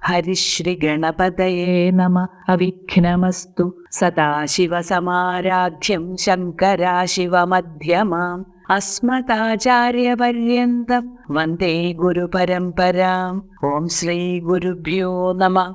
ഹരിശ്രീ ഗണപതയേ നമ. അവിഘ്നമസ്തു. സദാശിവസമാരാധ്യം ശങ്കരാശിവമധ്യമാം അസ്മദാചാര്യപര്യന്തം വന്ദേ ഗുരുപരമ്പരാം. ഓം ശ്രീ ഗുരുഭ്യോ നമ.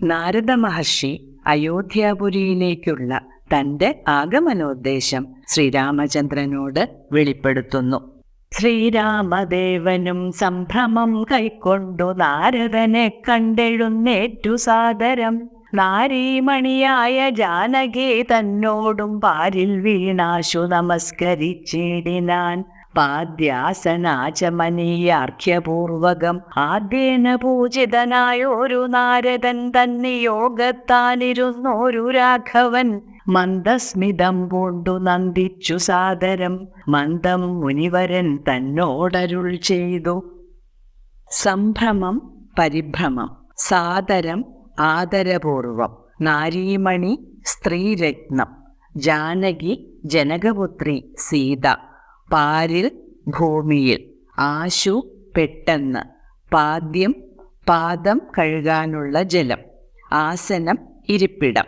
നാരദ മഹർഷി അയോധ്യാപുരിയിലേക്കുള്ള തന്റെ ആഗമനോദ്ദേശം ശ്രീരാമചന്ദ്രനോട് വെളിപ്പെടുത്തുന്നു. ശ്രീരാമദേവനും സംഭ്രമം കൈക്കൊണ്ടു നാരദനെ കണ്ടെഴുന്നേറ്റു സാദരം. നാരീമണിയായ ജാനകി തന്നോടും പാരിൽ വീണാശു നമസ്കരിച്ചിടിനാൻ. പാദ്യാസനാചമനീയാർഘ്യപൂർവകം ആദ്യേന പൂജിതനായോരു നാരദൻ തന്നിയോഗത്താനിരുന്നോരു രാഘവൻ മന്ദസ്മിതം പൂണ്ടു നന്ദിച്ചു സാദരം. മന്ദം മുനിവരൻ തന്നോടരുൾ ചെയ്തു. സംഭ്രമം, പരിഭ്രമം. സാദരം, ആദരപൂർവം. നാരീമണി, സ്ത്രീരത്നം. ജാനകി, ജനകപുത്രി സീത. പാരിൽ, ഭൂമിയിൽ. ആശു, പെട്ടെന്ന്. പാദ്യം, പാദം കഴുകാനുള്ള ജലം. ആസനം, ഇരിപ്പിടം.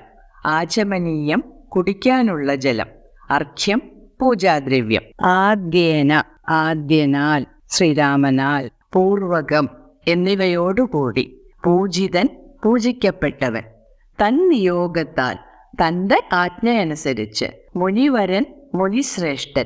ആചമനീയം, കുടിക്കാനുള്ള ജലം. അർഘ്യം, പൂജാദ്രവ്യം. ആദ്യേന, ആദ്യനാൽ, ശ്രീരാമനാൽ. പൂർവകം എന്നിവയോടുകൂടി. പൂജിതൻ, പൂജിക്കപ്പെട്ടവൻ. തൻ നിയോഗത്താൽ, തൻ്റെ ആജ്ഞയനുസരിച്ച്. മുനിവരൻ, മുനിശ്രേഷ്ഠൻ.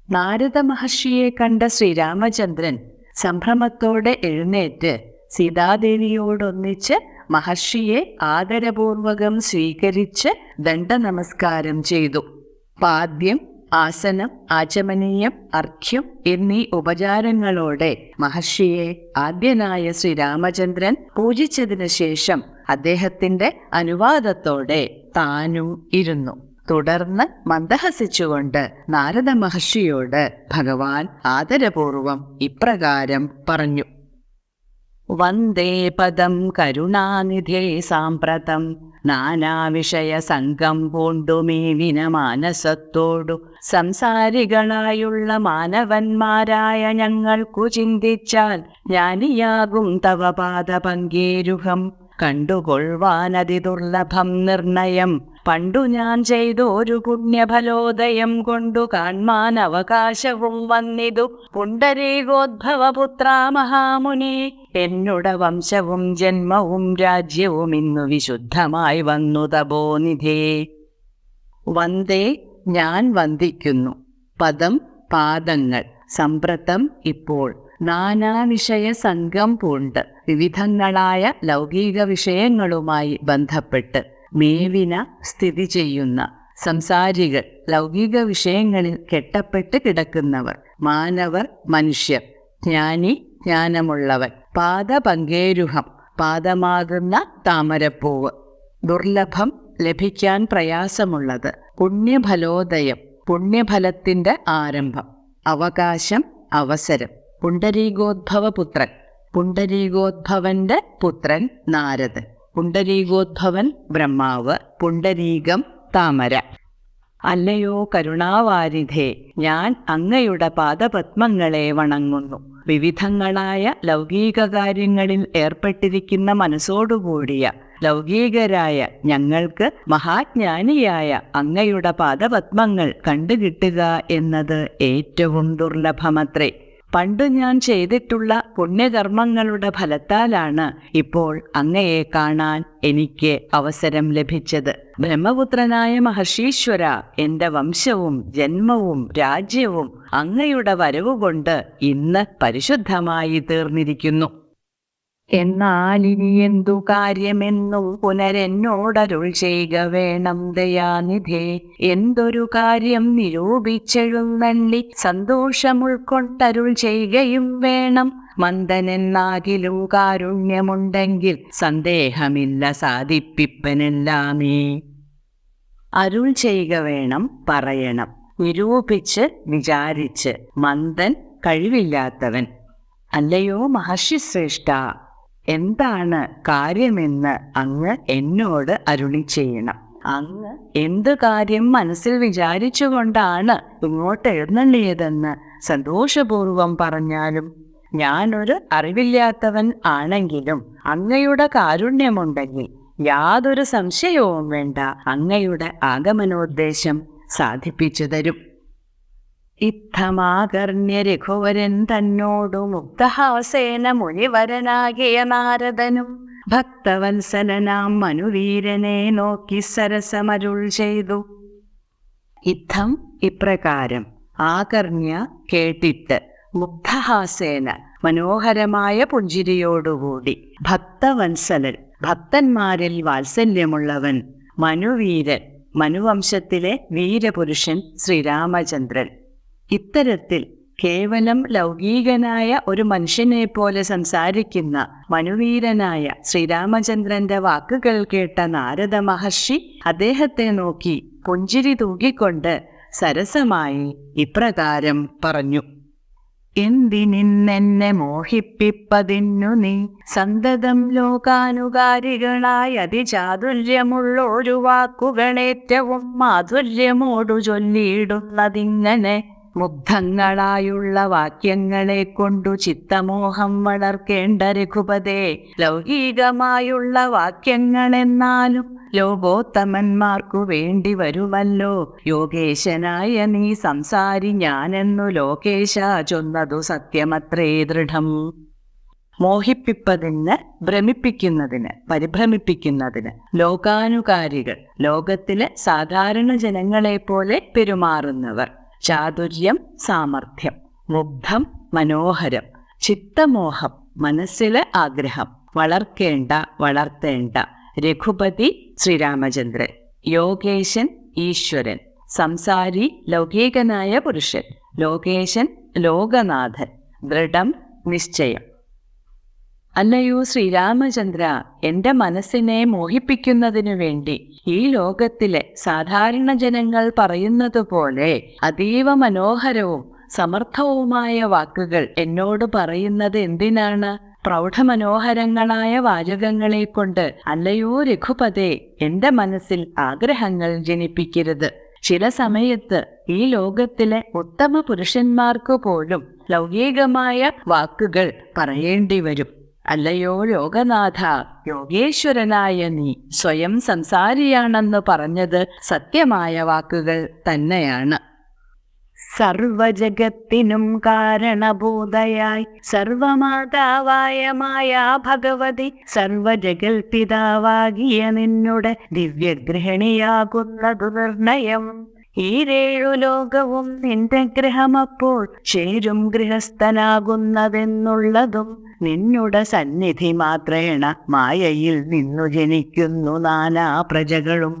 നാരദ മഹർഷിയെ കണ്ട ശ്രീരാമചന്ദ്രൻ സംഭ്രമത്തോടെ എഴുന്നേറ്റ് സീതാദേവിയോടൊന്നിച്ച് മഹർഷിയെ ആദരപൂർവകം സ്വീകരിച്ച് ദണ്ഡനമസ്കാരം ചെയ്തു. പാദ്യം, ആസനം, ആചമനീയം, അർഘ്യം എന്നീ ഉപചാരങ്ങളോടെ മഹർഷിയെ ആദ്യനായ ശ്രീരാമചന്ദ്രൻ പൂജിച്ചതിനു ശേഷം അദ്ദേഹത്തിന്റെ അനുവാദത്തോടെ താനും ഇരുന്നു. തുടർന്ന് മന്ദഹസിച്ചുകൊണ്ട് നാരദ മഹർഷിയോട് ഭഗവാൻ ആദരപൂർവം ഇപ്രകാരം പറഞ്ഞു. വന്ദേ പദം കരുണാനിധേ സാമ്പ്രതം നാനാവിഷയ സംഘം പൂണ്ടുമീവിന മാനസത്തോടു സംസാരികളായുള്ള മാനവന്മാരായ ഞങ്ങൾക്കു ചിന്തിച്ചാൽ ജ്ഞാനിയാകും തവ പാദപങ്കേരുഹം കണ്ടുകൊള്ളുവാനതിദുർലഭം നിർണയം. പണ്ടു ഞാൻ ചെയ്തൊരു പുണ്യഫലോദയം കൊണ്ടു കാൺമാൻ അവകാശവും വന്നിതു പുണ്ടരീകോദ്ഭവപുത്രാ മഹാമുനി. എന്നുട വംശവും ജന്മവും രാജ്യവും ഇന്നു വിശുദ്ധമായി വന്നു തപോനിധേ. വന്ദേ, ഞാൻ വന്ദിക്കുന്നു. പദം, പാദങ്ങൾ. സമ്പ്രതം, ഇപ്പോൾ. നാനാവിഷയ സംഘം പൂണ്ട് വിവിധങ്ങളായ ലൗകിക വിഷയങ്ങളുമായി ബന്ധപ്പെട്ട് മേവിന സ്ഥിതി ചെയ്യുന്ന സംസാരികൾ, ലൗകിക വിഷയങ്ങളിൽ കെട്ടപ്പെട്ട് കിടക്കുന്നവർ. മാനവർ, മനുഷ്യർ. ജ്ഞാനി, ജ്ഞാനമുള്ളവൻ. പാദപങ്കേരുഹം, പാദമാകുന്ന താമരപ്പൂവ്. ദുർലഭം, ലഭിക്കാൻ പ്രയാസമുള്ളത്. പുണ്യഫലോദയം, പുണ്യഫലത്തിന്റെ ആരംഭം. അവകാശം, അവസരം. പുണ്ടരീകോദ്ഭവപുത്രൻ, പുണ്ടരീകോദ്ഭവന്റെ പുത്രൻ നാരദൻ. പുണ്ടരീകോദ്ഭവൻ ബ്രഹ്മാവ്. പുണ്ടരീകം, താമര. അല്ലയോ കരുണാവാരിധേ, ഞാൻ അങ്ങയുടെ പാദപത്മങ്ങളെ വണങ്ങുന്നു. വിവിധങ്ങളായ ലൗകിക കാര്യങ്ങളിൽ ഏർപ്പെട്ടിരിക്കുന്ന മനസ്സോടുകൂടിയ ലൗകികരായ ഞങ്ങൾക്ക് മഹാജ്ഞാനിയായ അങ്ങയുടെ പാദപത്മങ്ങൾ കണ്ടുകിട്ടുക എന്നത് ഏറ്റവും ദുർലഭമത്രേ. പണ്ടു ഞാൻ ചെയ്തിട്ടുള്ള പുണ്യകർമ്മങ്ങളുടെ ഫലത്താലാണ് ഇപ്പോൾ അങ്ങയെ കാണാൻ എനിക്ക് അവസരം ലഭിച്ചത്. ബ്രഹ്മപുത്രനായ മഹർഷീശ്വര, എന്റെ വംശവും ജന്മവും രാജ്യവും അങ്ങയുടെ വരവുകൊണ്ട് ഇന്ന് പരിശുദ്ധമായി തീർന്നിരിക്കുന്നു. എന്നാൽ ഇനി എന്തു കാര്യമെന്നും പുനരെന്നോടരുൾ ചെയ്യുക വേണം ദയാനിധേ. എന്തൊരു കാര്യം നിരൂപിച്ചെഴുന്നള്ളി സന്തോഷമുൾക്കൊണ്ടരുൾ ചെയ്യുകയും വേണം. മന്ദനെന്നാകിലും കാരുണ്യമുണ്ടെങ്കിൽ സന്ദേഹമില്ല സാധിപ്പിപ്പനെല്ലാമേ. അരുൾ ചെയ്യുക വേണം, പറയണം. നിരൂപിച്ച്, വിചാരിച്ച്. മന്ദൻ, കഴിവില്ലാത്തവൻ. അല്ലയോ മഹർഷിശ്രേഷ്ഠ, എന്താണ് കാര്യമെന്ന് അങ്ങ് എന്നോട് അരുളി ചെയ്യണം. അങ്ങ് എന്തു കാര്യം മനസ്സിൽ വിചാരിച്ചുകൊണ്ടാണ് ഇങ്ങോട്ട് എഴുന്നള്ളിയതെന്ന് സന്തോഷപൂർവം പറഞ്ഞാലും. ഞാനൊരു അറിവില്ലാത്തവൻ ആണെങ്കിലും അങ്ങയുടെ കാരുണ്യമുണ്ടെങ്കിൽ യാതൊരു സംശയവും വേണ്ട, അങ്ങയുടെ ആഗമനോദ്ദേശം സാധിപ്പിച്ചു തരും. ഇത്തമാകർണ്യ രഘുവരൻ തന്നോടു മുക്തഹാസേന മുനിവരനാകിയ നാരദനും ഭക്തവത്സലനാം മനുവീരനെ നോക്കി സരസമരുൾ ചെയ്തു. ഇത്തം ഇപ്രകാരം, ആകർണ്യ കേട്ടിട്ട്, മുഗ്ധഹാസേന മനോഹരമായ പുഞ്ചിരിയോടുകൂടി, ഭക്തവത്സലൻ ഭക്തന്മാരിൽ വാത്സല്യമുള്ളവൻ, മനുവീരൻ മനുവംശത്തിലെ വീരപുരുഷൻ ശ്രീരാമചന്ദ്രൻ. ഇത്തരത്തിൽ കേവലം ലൗകികനായ ഒരു മനുഷ്യനെ പോലെ സംസാരിക്കുന്ന മനുവീരനായ ശ്രീരാമചന്ദ്രന്റെ വാക്കുകൾ കേട്ട നാരദ മഹർഷി അദ്ദേഹത്തെ നോക്കി പുഞ്ചിരി തൂകിക്കൊണ്ട് സരസമായി ഇപ്രകാരം പറഞ്ഞു. എന്തിനിന്നെന്നെ മോഹിപ്പിപ്പതിന്നു നീ സന്തതം ലോകാനുകാരികളായ അതിചാതുര്യമുള്ളൊരു വാക്കുകളേറ്റവും മാധുര്യമോടു ചൊല്ലിയിടുന്നതിങ്ങനെ? മുഗ്ധങ്ങളായുള്ള വാക്യങ്ങളെ കൊണ്ടു ചിത്തമോഹം വളർക്കേണ്ട രഘുപതേ, ലൗകികമായുള്ള വാക്യങ്ങളെന്നാലും ലോകോത്തമന്മാർക്കു വേണ്ടി വരുമല്ലോ. യോഗേശനായ നീ സംസാരി ഞാനെന്നു ലോകേശ ചൊന്നതു സത്യമത്രേ ദൃഢം. മോഹിപ്പിപ്പതിന്, ഭ്രമിപ്പിക്കുന്നതിന്, പരിഭ്രമിപ്പിക്കുന്നതിന്, ലോകാനുകാരികൾ ലോകത്തിലെ സാധാരണ ജനങ്ങളെപ്പോലെ പെരുമാറുന്നവർ, ചാതുര്യം സാമർഥ്യം, മുഗ്ധം മനോഹരം, ചിത്തമോഹം മനസ്സിലെ ആഗ്രഹം, വളർക്കേണ്ട വളർത്തേണ്ട, രഘുപതി ശ്രീരാമചന്ദ്രൻ, യോഗേശൻ ഈശ്വരൻ, സംസാരി ലൗകികനായ പുരുഷൻ, ലോകേശൻ ലോകനാഥൻ, ദൃഢം നിശ്ചയം. അല്ലയോ ശ്രീരാമചന്ദ്ര, എൻ്റെ മനസ്സിനെ മോഹിപ്പിക്കുന്നതിനു വേണ്ടി ഈ ലോകത്തിലെ സാധാരണ ജനങ്ങൾ പറയുന്നത് പോലെ അതീവ മനോഹരവും സമർത്ഥവുമായ വാക്കുകൾ എന്നോട് പറയുന്നത് എന്തിനാണ്? പ്രൗഢമനോഹരങ്ങളായ വാചകങ്ങളെ കൊണ്ട് അല്ലയോ രഘുപതേ എൻ്റെ മനസ്സിൽ ആഗ്രഹങ്ങൾ ജനിപ്പിക്കരുത്. ചില സമയത്ത് ഈ ലോകത്തിലെ ഉത്തമ പുരുഷന്മാർക്ക് പോലും ലൗകികമായ വാക്കുകൾ പറയേണ്ടി വരും. അല്ലയോ ലോകനാഥ, യോഗേശ്വരനായ നീ സ്വയം സംസാരിയാണെന്ന് പറഞ്ഞത് സത്യമായ വാക്കുകൾ തന്നെയാണ്. സർവജഗത്തിനും കാരണഭൂതയായി സർവമാതാവായ മായാ ഭഗവതി, സർവജഗൽപിതാവാകിയ നിന്നുടെ ദിവ്യഗൃഹിണിയാകുന്നതു നിർണയം. ഈരേഴു ലോകവും നിന്റെ ഗ്രഹമപ്പോൾ ചേരും ഗൃഹസ്ഥനാകുന്നതെന്നുള്ളതും നിന്നുടെ സന്നിധി മാത്രേണ മായയിൽ നിന്നു ജനിക്കുന്നു നാനാ പ്രജകളും.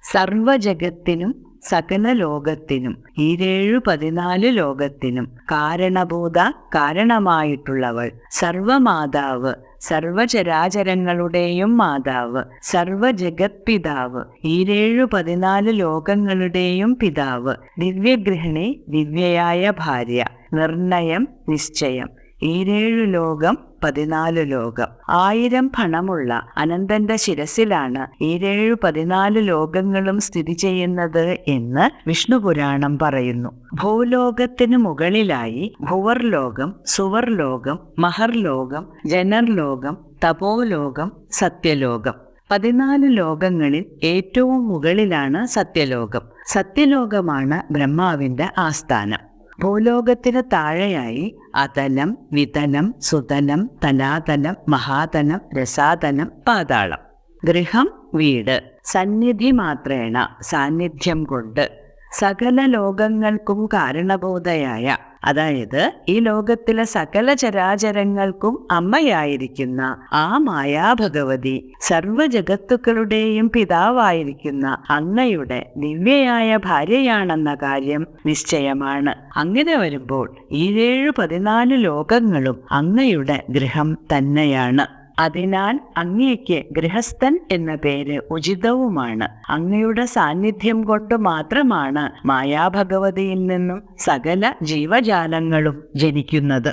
സർവജഗത്തിനും സകല ലോകത്തിനും ഈരേഴു 14 ലോകത്തിനും കാരണഭൂത കാരണമായിട്ടുള്ളവൾ, സർവമാതാവ് സർവചരാചരങ്ങളുടെയും മാതാവ്, സർവജഗത്പിതാവ് ഈരേഴു 14 ലോകങ്ങളുടെയും പിതാവ്, ദിവ്യഗൃഹിണി ദിവ്യയായ ഭാര്യ, നിർണയം നിശ്ചയം. ഈരേഴു ലോകം 14 ലോകം. 1000 ഫണമുള്ള അനന്തന്റെ ശിരസിലാണ് ഈരേഴു 14 ലോകങ്ങളും സ്ഥിതി ചെയ്യുന്നത് എന്ന് വിഷ്ണുപുരാണം പറയുന്നു. ഭൂലോകത്തിനു മുകളിലായി ഭുവർലോകം, സുവർലോകം, മഹർലോകം, ജനർലോകം, തപോലോകം, സത്യലോകം. 14 ലോകങ്ങളിൽ ഏറ്റവും മുകളിലാണ് സത്യലോകം. സത്യലോകമാണ് ബ്രഹ്മാവിന്റെ ആസ്ഥാനം. ഭൂലോകത്തിന് താഴെയായി അതലം, വിതലം, സുതലം, തലാതലം, മഹാതലം, രസാതലം, പാതാളം. ഗൃഹം വീട്, സന്നിധി മാത്രേണ സാന്നിധ്യം കൊണ്ട്. സകല ലോകങ്ങൾക്കും കാരണബോധയായ, അതായത് ഈ ലോകത്തിലെ സകല ചരാചരങ്ങൾക്കും അമ്മയായിരിക്കുന്ന ആ മായാഭഗവതി, സർവജഗത്തുക്കളുടെയും പിതാവായിരിക്കുന്ന അങ്ങയുടെ ദിവ്യയായ ഭാര്യയാണെന്ന കാര്യം നിശ്ചയമാണ്. അങ്ങനെ വരുമ്പോൾ ഈരേഴു 14 ലോകങ്ങളും അങ്ങയുടെ ഗൃഹം തന്നെയാണ്. അതിനാൽ അങ്ങയ്ക്ക് ഗൃഹസ്ഥൻ എന്ന പേര് ഉചിതവുമാണ്. അങ്ങയുടെ സാന്നിധ്യം കൊണ്ട് മാത്രമാണ് മായാഭഗവതിയിൽ നിന്നും സകല ജീവജാലങ്ങളും ജനിക്കുന്നത്.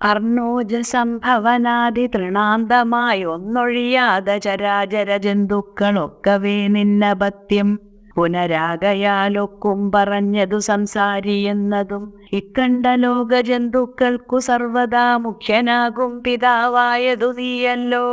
അർണോജ സംഭവനാദി തൃണാന്തമായി ഒന്നൊഴിയാതെ ചരാചര ജന്തുക്കളൊക്കവേ നിന്നപത്യം. പുനരാകയാലൊക്കും പറഞ്ഞതു സംസാരി എന്നതും ഇക്കണ്ട ലോകജന്തുക്കൾക്കു സർവദാ മുഖ്യനാകും പിതാവായതു നീയല്ലോ.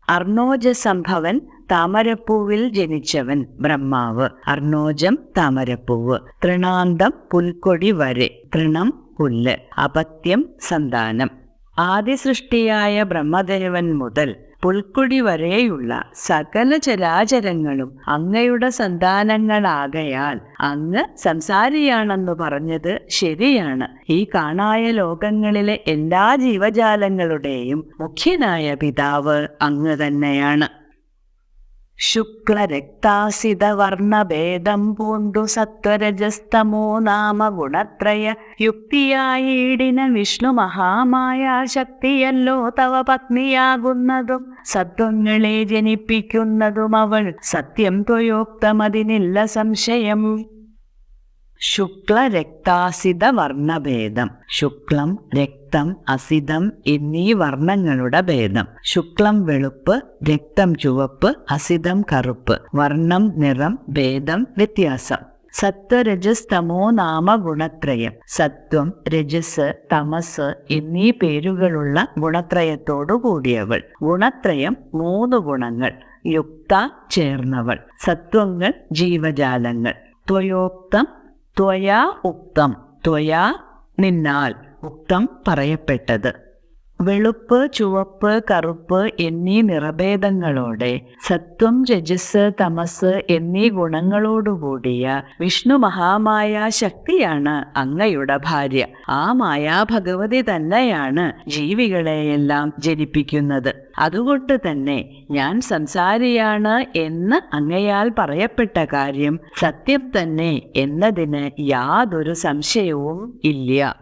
അർണോജസംഭവൻ താമരപ്പൂവിൽ ജനിച്ചവൻ ബ്രഹ്മാവ്. അർണോജം താമരപ്പൂവ്. തൃണാന്തം പുൽക്കൊടി വരെ. തൃണം പുല്ല്. അപത്യം സന്താനം. ആദിസൃഷ്ടിയായ ബ്രഹ്മദേവൻ മുതൽ പുൽക്കൊടി വരെയുള്ള സകല ചരാചരങ്ങളും അങ്ങയുടെ സന്താനങ്ങളാകയാൽ അങ്ങ് സംസാരിയാണെന്ന് പറഞ്ഞത് ശരിയാണ്. ഈ കാണായ ലോകങ്ങളിലെ എല്ലാ ജീവജാലങ്ങളുടെയും മുഖ്യനായ പിതാവ് അങ്ങ് തന്നെയാണ്. ശുക്ലരക്താസിതവർണഭേദം പൂണ്ടു സത്വരജസ്തമോ നാമ ഗുണത്രയ യുക്തിയായിടിന വിഷ്ണു മഹാമായ ശക്തിയല്ലോ തവ പത്നിയാകുന്നതും സത്വങ്ങളെ ജനിപ്പിക്കുന്നതും അവൾ സത്യം ത്വയോക്തമതിനില്ല സംശയം. ശുക്ലരക്താസിത വർണ്ണഭേദം. ശുക്ലം, രക്തം, അസിതം എന്നീ വർണ്ണങ്ങളുടെ ഭേദം. ശുക്ലം വെളുപ്പ്, രക്തം ചുവപ്പ്, അസിതം കറുപ്പ്. വർണ്ണം നിറം, ഭേദം വ്യത്യാസം. സത്വരജസ് തമോ നാമ ഗുണത്രയം. സത്വം, രജസ്, തമസ് എന്നീ പേരുകളുള്ള ഗുണത്രയത്തോടു കൂടിയവൾ. ഗുണത്രയം 3 ഗുണങ്ങൾ. യുക്ത ചേർന്നവൾ. സത്വങ്ങൾ ജീവജാലങ്ങൾ. ത്വയോക്തം ത്വയാ ഉക്തം. ത്വയാ നിന്നാൽ, ഉക്തം പറയപ്പെട്ടത്. വെളുപ്പ്, ചുവപ്പ്, കറുപ്പ് എന്നീ നിറഭേദങ്ങളോടെ സത്വം, രജസ്, തമസ് എന്നീ ഗുണങ്ങളോടുകൂടിയ വിഷ്ണു മഹാമായ ശക്തിയാണ് അങ്ങയുടെ ഭാര്യ. ആ മായാഭഗവതി തന്നെയാണ് ജീവികളെയെല്ലാം ജനിപ്പിക്കുന്നത്. അതുകൊണ്ട് തന്നെ ഞാൻ സംസാരിയാണ് എന്ന് അങ്ങയാൽ പറയപ്പെട്ട കാര്യം സത്യം തന്നെ എന്നതിന് യാതൊരു സംശയവും ഇല്ല.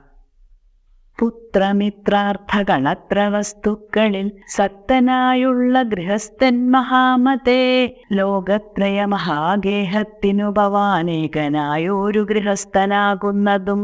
പുത്രമിത്രാർത്ഥഗണത്ര വസ്തുക്കളിൽ സത്തനായുള്ള ഗൃഹസ്ഥൻ മഹാമതേ. ലോകത്രയ മഹാഗേഹത്തിനു ഭവാനേകനായൊരു ഗൃഹസ്ഥനാകുന്നതും.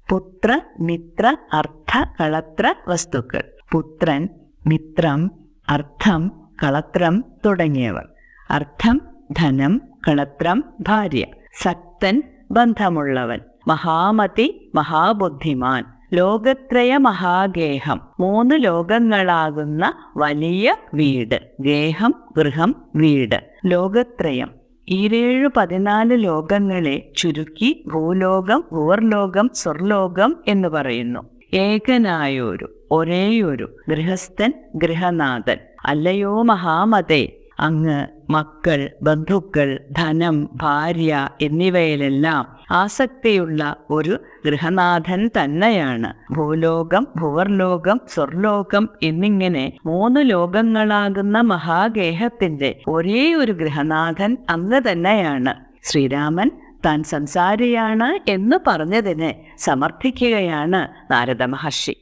പുത്ര, മിത്ര, അർത്ഥ, കളത്ര വസ്തുക്കൾ. പുത്രൻ, മിത്രം, അർത്ഥം, കളത്രം തുടങ്ങിയവർ. അർത്ഥം ധനം, കളത്രം ഭാര്യ. സക്തൻ ബന്ധമുള്ളവൻ. മഹാമതി മഹാബുദ്ധിമാൻ. ലോകത്രയ മഹാഗേഹം 3 ലോകങ്ങളാകുന്ന വലിയ വീട്. ഗേഹം ഗൃഹം വീട്. ലോകത്രയം 14 ലോകങ്ങളെ ചുരുക്കി ഭൂലോകം, ഭൂവർലോകം, സ്വർലോകം എന്ന് പറയുന്നു. ഏകനായൊരു, ഒരേയൊരു ഗൃഹസ്ഥൻ, ഗൃഹനാഥൻ. അല്ലയോ മഹാമതേ, അങ്ങ് മക്കൾ, ബന്ധുക്കൾ, ധനം, ഭാര്യ എന്നിവയിലെല്ലാം ആസക്തിയുള്ള ഒരു ഗൃഹനാഥൻ തന്നെയാണ്. ഭൂലോകം, ഭുവർലോകം, സ്വർലോകം എന്നിങ്ങനെ 3 ലോകങ്ങളാകുന്ന മഹാഗേഹത്തിന്റെ ഒരേ ഒരു ഗൃഹനാഥൻ അങ്ങ് തന്നെയാണ്. ശ്രീരാമൻ താൻ സംസാരിയാണ് എന്ന് പറഞ്ഞതിനെ സമർത്ഥിക്കുകയാണ് നാരദ മഹർഷി.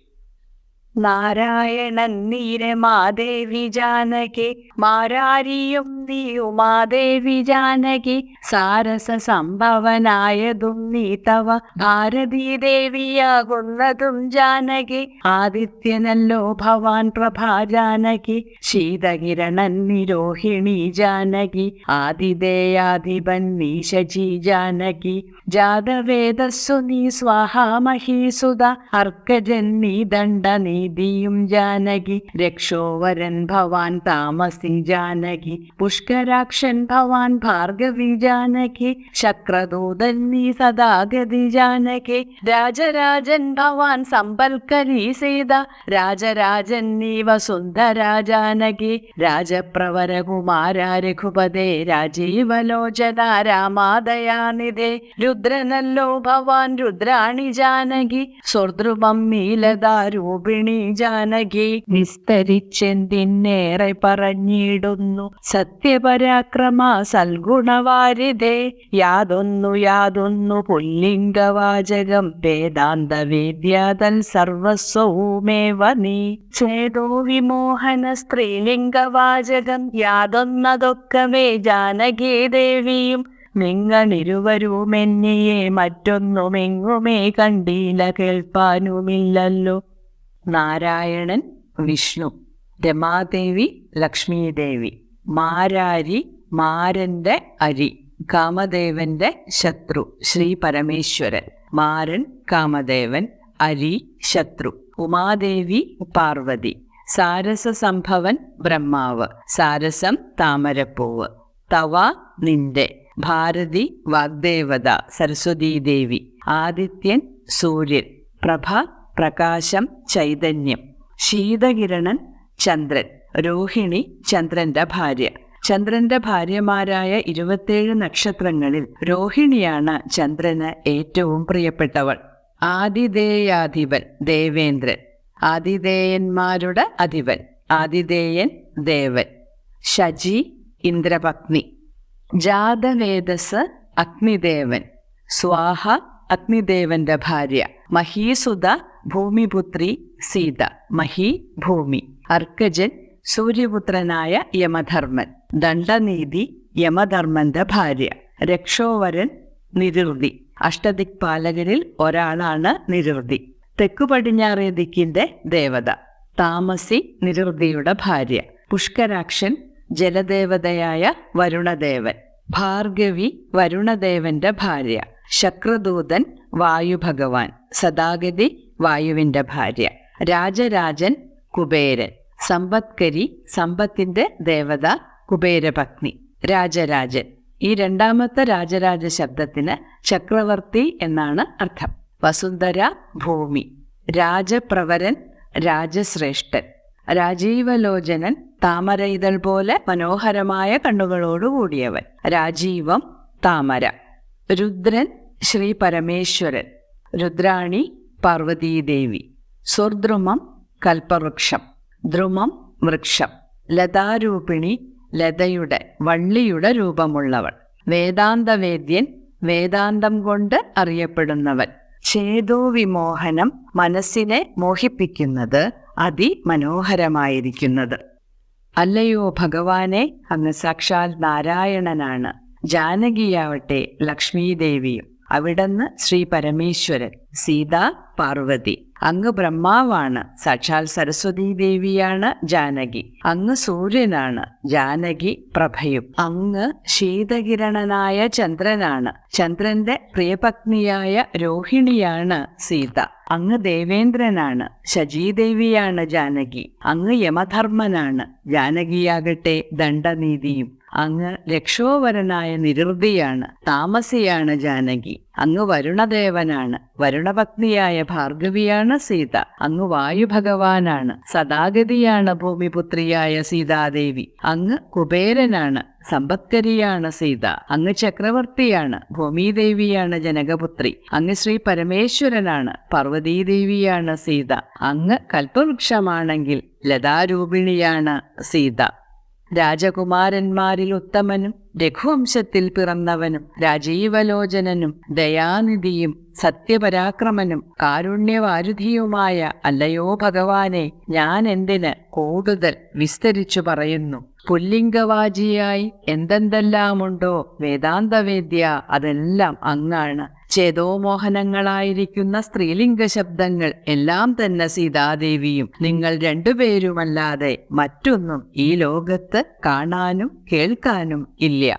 നാരായണൻ നീരെ മാദേവി ജാനകി, മാരാരിയും നീ ഉമാദേവി ജാനകി. സാരസ സംഭവനായതും നീ തവ ഭാരതീദേവിയാകുന്നതും ജാനകി. ആദിത്യനല്ലോ ഭവാൻ പ്രഭാ ജാനകി, ശീതകിരണൻ നിരോഹിണി ജാനകി. ആതിഥേയാധിപൻ നീ ശചി ജാനകി. ജാതവേദസ്സു നീ സ്വാഹാമഹീസുത, അർക്കജൻ നീ ദണ്ഡ നീതിയും ജാനകി. രക്ഷോവരൻ ഭവാൻ താമസി ജാനകി. പുഷ്കരാക്ഷൻ ഭവാൻ ഭാർഗവി ജാനകി. ശക്രദൂതൻ നീ സദാഗതി ജാനകി. രാജരാജൻ ഭവാൻ സമ്പൽക്കരി സീത, രാജരാജൻ നീ വസുന്ധര ജാനകി. രാജപ്രവരകുമാര രഘുപതേ, രാജീവലോചന രാമാദയാനിധേ. രുദ്രനല്ലോ ഭവാൻ രുദ്രാണി ജാനകി. സ്വർദ്രുപം മീലതാരൂപിണി ജാനകി. വിസ്തരിച്ചെന്തിന്നേറെ പറഞ്ഞിടുന്നു സത്യപരാക്രമ സൽഗുണവാരിധേ. യാതൊന്നു പുല്ലിംഗവാചകം, വേദാന്ത വേദ്യാതൽ സർവസ്വമേവ നീ. ഛേദോ വിമോഹന സ്ത്രീലിംഗവാചകം, യാതൊന്നതൊക്കമേ ജാനകി ദേവിയും. നിങ്ങളിരുവരുമെന്നിയെ മറ്റൊന്നുമെങ്ങുമേ കണ്ടില്ല, കേൾപ്പാനുമില്ലല്ലോ. നാരായണൻ വിഷ്ണു, രമാദേവി ലക്ഷ്മീദേവി. മാരാരി മാരന്റെ അരി. കാമദേവന്റെ ശത്രു ശ്രീ പരമേശ്വരൻ. മാരൻ കാമദേവൻ. അരി ശത്രു. ഉമാദേവി പാർവതി. സാരസ സംഭവൻ ബ്രഹ്മാവ്. സാരസം താമരപ്പൂവ്. തവ നിന്റെ. ഭാരതി വാഗ്ദേവത സരസ്വതീദേവി. ആദിത്യൻ സൂര്യൻ. പ്രഭ പ്രകാശം ചൈതന്യം. ശീതകിരണൻ ചന്ദ്രൻ. രോഹിണി ചന്ദ്രന്റെ ഭാര്യ. ചന്ദ്രന്റെ ഭാര്യമാരായ 27 നക്ഷത്രങ്ങളിൽ രോഹിണിയാണ് ചന്ദ്രന് ഏറ്റവും പ്രിയപ്പെട്ടവൾ. ആതിഥേയാധിപൻ ദേവേന്ദ്രൻ. ആതിഥേയന്മാരുടെ അധിപൻ. ആതിഥേയൻ ദേവൻ. ശചി ഇന്ദ്രപത്നി. ജാതവേദസ് അഗ്നിദേവൻ. സ്വാഹ അഗ്നിദേവന്റെ ഭാര്യ. മഹീസുത ഭൂമിപുത്രി സീത. മഹി ഭൂമി. അർക്കജൻ സൂര്യപുത്രനായ യമധർമ്മൻ. ദണ്ഡനീതി യമധർമ്മന്റെ ഭാര്യ. രക്ഷോവരൻ നിരുതി. അഷ്ടദിക്പാലകരിൽ ഒരാളാണ് നിരുതി. തെക്കു പടിഞ്ഞാറേ ദിക്കിന്റെ ദേവത. താമസി നിരുതിയുടെ ഭാര്യ. പുഷ്കരാക്ഷൻ ജലദേവതയായ വരുണദേവൻ. ഭാർഗവി വരുണദേവന്റെ ഭാര്യ. ശക്രദൂതൻ വായുഭഗവാൻ. സദാഗതി വായുവിന്റെ ഭാര്യ. രാജരാജൻ കുബേരൻ. സമ്പത്കരി സമ്പത്തിന്റെ ദേവത കുബേരപത്നി. രാജരാജൻ. ഈ രണ്ടാമത്തെ രാജരാജ ശബ്ദത്തിന് ചക്രവർത്തി എന്നാണ് അർത്ഥം. വസുന്ധര ഭൂമി. രാജപ്രവരൻ രാജശ്രേഷ്ഠൻ. രാജീവലോചനൻ താമര ഇതൾ പോലെ മനോഹരമായ കണ്ണുകളോടുകൂടിയവൻ. രാജീവം താമര. രുദ്രൻ ശ്രീ പരമേശ്വരൻ. രുദ്രാണി പാർവതീദേവി. സ്വർദ്രുമം കൽപ്പവൃക്ഷം. ദ്രുമം വൃക്ഷം. ലതാരൂപിണി ലതയുടെ വള്ളിയുടെ രൂപമുള്ളവൾ. വേദാന്തവേദ്യൻ വേദാന്തം കൊണ്ട് അറിയപ്പെടുന്നവൻ. ചേതോവിമോഹനം മനസ്സിനെ മോഹിപ്പിക്കുന്നത്, അതിമനോഹരമായിരിക്കുന്നത്. അല്ലയോ ഭഗവാനെ, അങ്ങ് സാക്ഷാൽ നാരായണനാണ്. ജാനകിയാവട്ടെ ലക്ഷ്മീദേവിയും. അവിടുന്ന് ശ്രീ പരമേശ്വരൻ. സീത പാർവതി. അങ്ങ് ബ്രഹ്മാവാണ്. സാക്ഷാൽ സരസ്വതീ ദേവിയാണ് ജാനകി. അങ്ങ് സൂര്യനാണ്. ജാനകി പ്രഭയും. അങ്ങ് ശീതകിരണനായ ചന്ദ്രനാണ്. ചന്ദ്രന്റെ പ്രിയപത്നിയായ രോഹിണിയാണ് സീത. അങ്ങ് ദേവേന്ദ്രനാണ്. ശചീദേവിയാണ് ജാനകി. അങ്ങ് യമധർമ്മനാണ്. ജാനകിയാകട്ടെ ദണ്ഡനീതിയും. അങ്ങ് രക്ഷോവരനായ നിരുതിയാണ്. താമസിയാണ് ജാനകി. അങ്ങ് വരുണദേവനാണ്. വരുണപത്നിയായ ഭാർഗവിയാണ് സീത. അങ്ങ് വായുഭഗവാനാണ്. സദാഗതിയാണ് ഭൂമിപുത്രിയായ സീതാദേവി. അങ്ങ് കുബേരനാണ്. സമ്പത്കരിയാണ് സീത. അങ്ങ് ചക്രവർത്തിയാണ്. ഭൂമിദേവിയാണ് ജനകപുത്രി. അങ്ങ് ശ്രീ പരമേശ്വരനാണ്. പാർവതീദേവിയാണ് സീത. അങ്ങ് കൽപ്പവൃക്ഷമാണെങ്കിൽ ലതാരൂപിണിയാണ് സീത. രാജകുമാരന്മാരിൽ ഉത്തമനും രഘുവംശത്തിൽ പിറന്നവനും രാജീവലോചനനും ദയാനിധിയും സത്യപരാക്രമനും കാരുണ്യവാരുധിയുമായ അല്ലയോ ഭഗവാനെ, ഞാൻ എന്തിന് കൂടുതൽ വിസ്തരിച്ചു പറയുന്നു. പുല്ലിംഗവാജിയായി എന്തെന്തെല്ലാമുണ്ടോ വേദാന്തവേദ്യ, അതെല്ലാം അങ്ങാണ്. ചേതോമോഹനങ്ങളായിരിക്കുന്ന സ്ത്രീലിംഗ ശബ്ദങ്ങൾ എല്ലാം തന്നെ സീതാദേവിയും നിങ്ങൾ രണ്ടുപേരുമല്ലാതെ മറ്റൊന്നും ഈ ലോകത്ത് കാണാനും കേൾക്കാനും ഇല്ല.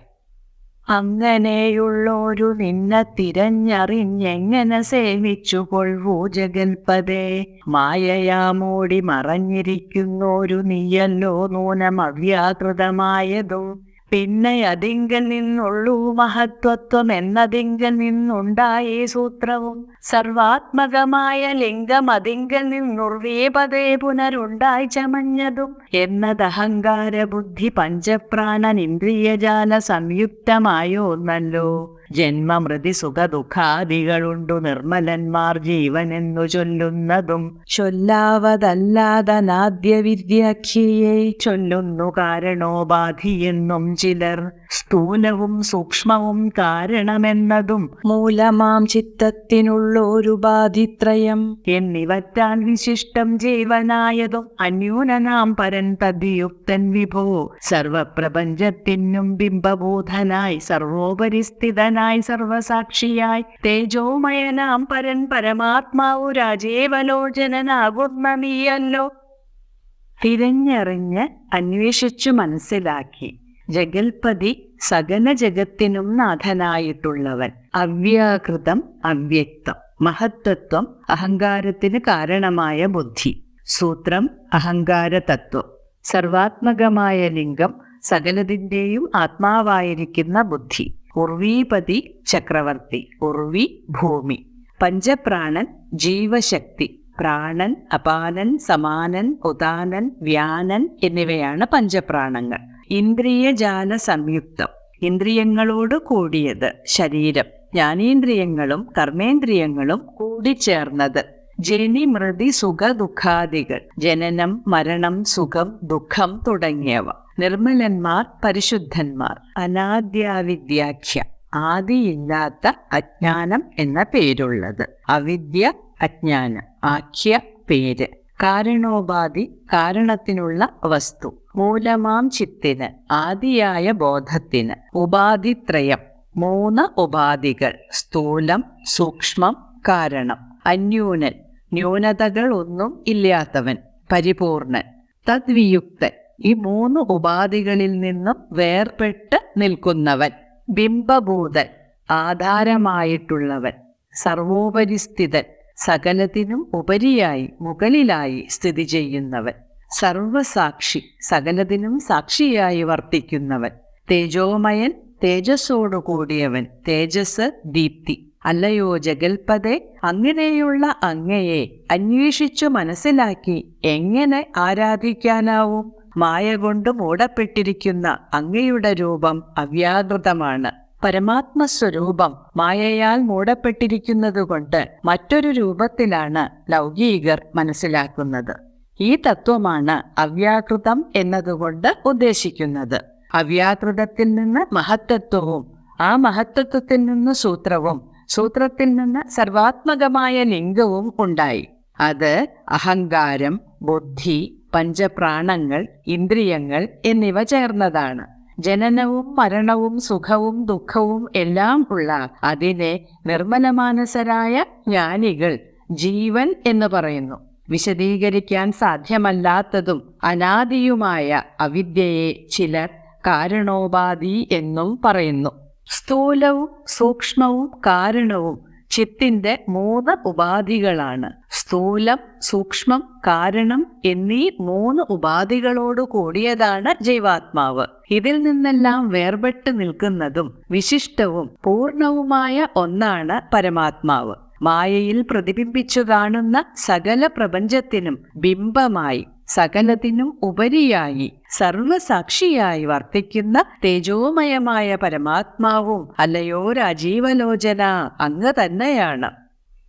അങ്ങനെയുള്ളൊരു നിന്നെ തിരഞ്ഞറിഞ്ഞെങ്ങനെ സേവിച്ചു കൊള്ളൂ ജഗൽപദേ. മായയാമോടി മറഞ്ഞിരിക്കുന്നോരു നീയല്ലോ നൂനം അവ്യാകൃതമായതും. പിന്നെ അതിങ്കൽ നിന്നുള്ളൂ മഹത്വത്വം എന്നതിങ്കൽ നിന്നുണ്ടായേ സൂത്രവും. സർവാത്മകമായ ലിംഗം അതിങ്കൽ നിന്നുർവീപതേ പുനരുണ്ടായി ചമഞ്ഞതും. എന്നതഹങ്കാര ബുദ്ധി പഞ്ചപ്രാണൻ ഇന്ദ്രിയജാല സംയുക്തമായോന്നല്ലോ. ജന്മമൃതി സുഖ ദുഃഖാദികളുണ്ടു നിർമ്മലന്മാർ ജീവനെന്നു ചൊല്ലുന്നതും. ചൊല്ലാവതല്ലാതനാദ്യവിദ്യാഖ്യയെ ചൊല്ലുന്നു കാരണോപാധിയെന്നും ചിലർ. സ്ഥൂലവും സൂക്ഷ്മവും കാരണമെന്നതും മൂലമാം ചിത്തത്തിനുള്ളൊരുപാധിത്രയം എന്നിവറ്റാൽ വിശിഷ്ടം ജീവനായതും അന്യൂനനാം പരൻ തദ്യുക്തൻ വിഭോ. സർവപ്രപഞ്ചത്തിനും ബിംബബോധനായി സർവോപരിസ്ഥിതനായി സർവസാക്ഷിയായി തേജോമയനാം പരൻ പരമാത്മാവു രാജേവലോചനനാകുന്ന നീയല്ലോ. തിരഞ്ഞറിഞ്ഞ് അന്വേഷിച്ചു മനസ്സിലാക്കി ജഗൽപതി സകല ജഗത്തിനും നാഥനായിട്ടുള്ളവൻ. അവ്യാകൃതം അവ്യക്തം. മഹത്തത്വം അഹങ്കാരത്തിന് കാരണമായ ബുദ്ധി. സൂത്രം അഹങ്കാരതത്വം. സർവാത്മകമായ ലിംഗം സകലതിൻ്റെയും ആത്മാവായിരിക്കുന്ന ബുദ്ധി. ഉർവീപതി ചക്രവർത്തി. ഉർവി ഭൂമി. പഞ്ചപ്രാണൻ ജീവശക്തി. പ്രാണൻ, അപാനൻ, സമാനൻ, ഉദാനൻ, വ്യാനൻ എന്നിവയാണ് പഞ്ചപ്രാണങ്ങൾ. ഇന്ദ്രിയജാല സംയുക്തം. ഇന്ദ്രിയങ്ങളോട് കൂടിയത് ശരീരം. ജ്ഞാനേന്ദ്രിയങ്ങളും കർമ്മേന്ദ്രിയങ്ങളും കൂടിച്ചേർന്നത്. ജനി മൃതി സുഖ ദുഃഖാദികൾ. ജനനം, മരണം, സുഖം, ദുഃഖം തുടങ്ങിയവ. നിർമ്മലന്മാർ, പരിശുദ്ധന്മാർ. അനാദ്യാവിദ്യാഖ്യ. ആദിയില്ലാത്ത അജ്ഞാനം എന്ന പേരുള്ളത്. അവിദ്യ അജ്ഞാനം. ആഖ്യ പേര്. കാരണോപാധി കാരണത്തിനുള്ള വസ്തു. മൂലമാം ചിത്തിന് ആദിയായ ബോധത്തിന്. ഉപാധിത്രയം 3 ഉപാധികൾ. സ്ഥൂലം, സൂക്ഷ്മം, കാരണം. അന്യൂനൻ ന്യൂനതകൾ ഒന്നും ഇല്ലാത്തവൻ. പരിപൂർണൻ. തദ്വിയുക്തൻ ഈ 3 ഉപാധികളിൽ നിന്നും വേർപെട്ട് നിൽക്കുന്നവൻ. ബിംബഭൂതൻ ആധാരമായിട്ടുള്ളവൻ. സർവോപരിസ്ഥിതൻ സകലത്തിനും ഉപരിയായി മുകളിലായി സ്ഥിതി ചെയ്യുന്നവൻ. സർവസാക്ഷി സകലത്തിനും സാക്ഷിയായി വർത്തിക്കുന്നവൻ. തേജോമയൻ തേജസ്സോടു കൂടിയവൻ. തേജസ് ദീപ്തി. അല്ലയോ ജഗൽപദേ, അങ്ങനെയുള്ള അങ്ങയെ അന്വേഷിച്ചു മനസ്സിലാക്കി എങ്ങനെ ആരാധിക്കാനാവും? മായ കൊണ്ട് മൂടപ്പെട്ടിരിക്കുന്ന അങ്ങയുടെ രൂപം അവ്യാകൃതമാണ്. പരമാത്മസ്വരൂപം മായയാൽ മൂടപ്പെട്ടിരിക്കുന്നതുകൊണ്ട് മറ്റൊരു രൂപത്തിലാണ് ലൗകികർ മനസ്സിലാക്കുന്നത്. ഈ തത്വമാണ് അവ്യാകൃതം എന്നതുകൊണ്ട് ഉദ്ദേശിക്കുന്നത്. അവ്യാകൃതത്തിൽ നിന്ന് മഹത്തത്വവും ആ മഹത്തത്വത്തിൽ നിന്ന് സൂത്രവും സൂത്രത്തിൽ നിന്ന് സർവാത്മകമായ ലിംഗവും ഉണ്ടായി. അത് അഹങ്കാരം, ബുദ്ധി, പഞ്ചപ്രാണങ്ങൾ, ഇന്ദ്രിയങ്ങൾ എന്നിവ ചേർന്നതാണ്. ജനനവും മരണവും സുഖവും ദുഃഖവും എല്ലാം ഉള്ള അതിനെ നിർമ്മലമാനസരായ ജ്ഞാനികൾ ജീവൻ എന്ന് പറയുന്നു. വിശദീകരിക്കാൻ സാധ്യമല്ലാത്തതും അനാദിയുമായ അവിദ്യയെ ചിലർ കാരണോപാധി എന്നും പറയുന്നു. സ്ഥൂലവും സൂക്ഷ്മവും കാരണവും ചിത്തിന്റെ 3 ഉപാധികളാണ്. സ്ഥൂലം, സൂക്ഷ്മം, കാരണം എന്നീ 3 ഉപാധികളോട് കൂടിയതാണ് ജീവാത്മാവ്. ഇതിൽ നിന്നെല്ലാം വേർപെട്ട് നിൽക്കുന്നതും വിശിഷ്ടവും പൂർണവുമായ ഒന്നാണ് പരമാത്മാവ്. മായയിൽ പ്രതിബിംബിച്ചു കാണുന്ന സകല പ്രപഞ്ചത്തിനും ബിംബമായി സകലത്തിനും ഉപരിയായി സർവസാക്ഷിയായി വർത്തിക്കുന്ന തേജോമയമായ പരമാത്മാവും അല്ലയോ രാജീവലോചന അങ്ങ് തന്നെയാണ്.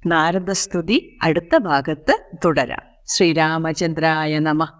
നാരദസ്തുതി അടുത്ത ഭാഗത്ത് തുടരാം. ശ്രീരാമചന്ദ്രായ നമഃ.